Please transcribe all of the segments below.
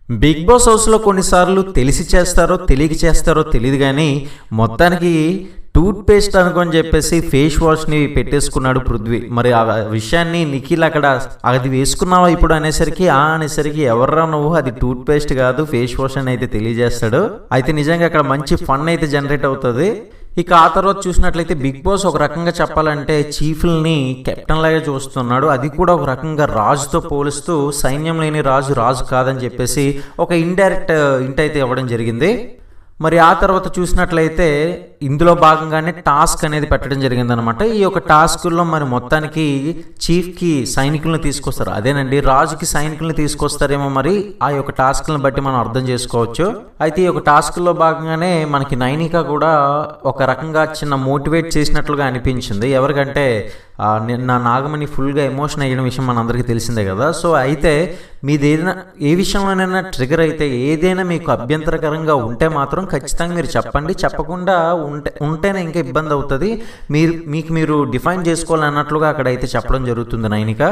Big boss హౌస్లో కొన్నిసార్లు తెలిసి చేస్తారో తెలియక చేస్తారో తెలియదు, కానీ మొత్తానికి టూత్ పేస్ట్ అనుకొని చెప్పేసి ఫేస్ వాష్ని పెట్టేసుకున్నాడు పృథ్వీ. మరి ఆ విషయాన్ని నిఖిల్ అక్కడ అది వేసుకున్నావా ఇప్పుడు అనేసరికి ఎవర్రా నువ్వు, అది టూత్ పేస్ట్ కాదు ఫేస్ వాష్ అని అయితే తెలియజేస్తాడు. అయితే నిజంగా అక్కడ మంచి ఫన్ అయితే జనరేట్ అవుతుంది. ఇక ఆ తర్వాత చూసినట్లయితే బిగ్ బాస్ ఒక రకంగా చెప్పాలంటే చీఫ్లని కెప్టెన్ లాగా చూస్తున్నాడు. అది కూడా ఒక రకంగా రాజుతో పోలుస్తూ సైన్యం లేని రాజు రాజు కాదని చెప్పేసి ఒక ఇండైరెక్ట్ ఇంట్ అయితే ఇవ్వడం జరిగింది. మరి ఆ తర్వాత చూసినట్లయితే ఇందులో భాగంగానే టాస్క్ అనేది పెట్టడం జరిగిందనమాట. ఈ యొక్క టాస్కుల్లో మరి మొత్తానికి చీఫ్కి సైనికులను తీసుకొస్తారు, అదేనండి రాజుకి సైనికులను తీసుకొస్తారేమో. మరి ఆ యొక్క టాస్క్లను బట్టి మనం అర్థం చేసుకోవచ్చు. అయితే ఈ యొక్క టాస్క్లో భాగంగానే మనకి నైనిక కూడా ఒక రకంగా చిన్న మోటివేట్ చేసినట్లుగా అనిపించింది. ఎవరికంటే నిన్న నాగమణి ఫుల్గా ఎమోషన్ అయ్యడం విషయం మనందరికీ తెలిసిందే కదా. సో అయితే మీది ఏదైనా ఏ విషయంలోనైనా ట్రిగర్ అయితే ఏదైనా మీకు అభ్యంతరకరంగా ఉంటే మాత్రం ఖచ్చితంగా మీరు చెప్పండి. చెప్పకుండా ఉంటేనే ఇంకా ఇబ్బంది అవుతుంది. మీరు డిఫైన్ చేసుకోవాలన్నట్లుగా అక్కడ అయితే చెప్పడం జరుగుతుంది నైనిక.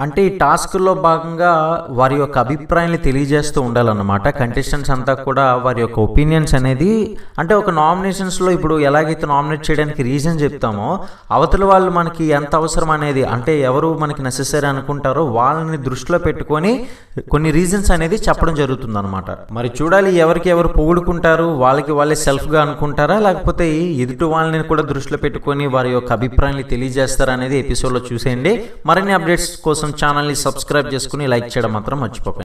అంటే ఈ టాస్క్లో భాగంగా వారి యొక్క అభిప్రాయాన్ని తెలియజేస్తూ ఉండాలన్నమాట. కంటెస్టెంట్స్ అంతా కూడా వారి యొక్క ఒపీనియన్స్ అనేది, అంటే ఒక నామినేషన్స్లో ఇప్పుడు ఎలాగైతే నామినేట్ చేయడానికి రీజన్ చెప్తామో అవతల వాళ్ళు మనకి ఎంత అవసరం అనేది, అంటే ఎవరు మనకి నెసెసరీ అనుకుంటారో వాళ్ళని దృష్టిలో పెట్టుకొని కొన్ని రీజన్స్ అనేది చెప్పడం జరుగుతుంది అనమాట. మరి చూడాలి ఎవరికి ఎవరు పొగుడుకుంటారు, వాళ్ళకి వాళ్ళే సెల్ఫ్గా అనుకుంటారా, లేకపోతే ఎదుటి వాళ్ళని కూడా దృష్టిలో పెట్టుకొని వారి యొక్క అభిప్రాయాన్ని తెలియజేస్తారా అనేది ఎపిసోడ్లో చూసేయండి. మరిన్ని అప్డేట్స్ కోసం ఛానల్ని సబ్స్క్రైబ్ చేసుకుని లైక్ చేయడం మాత్రం మర్చిపోకండి.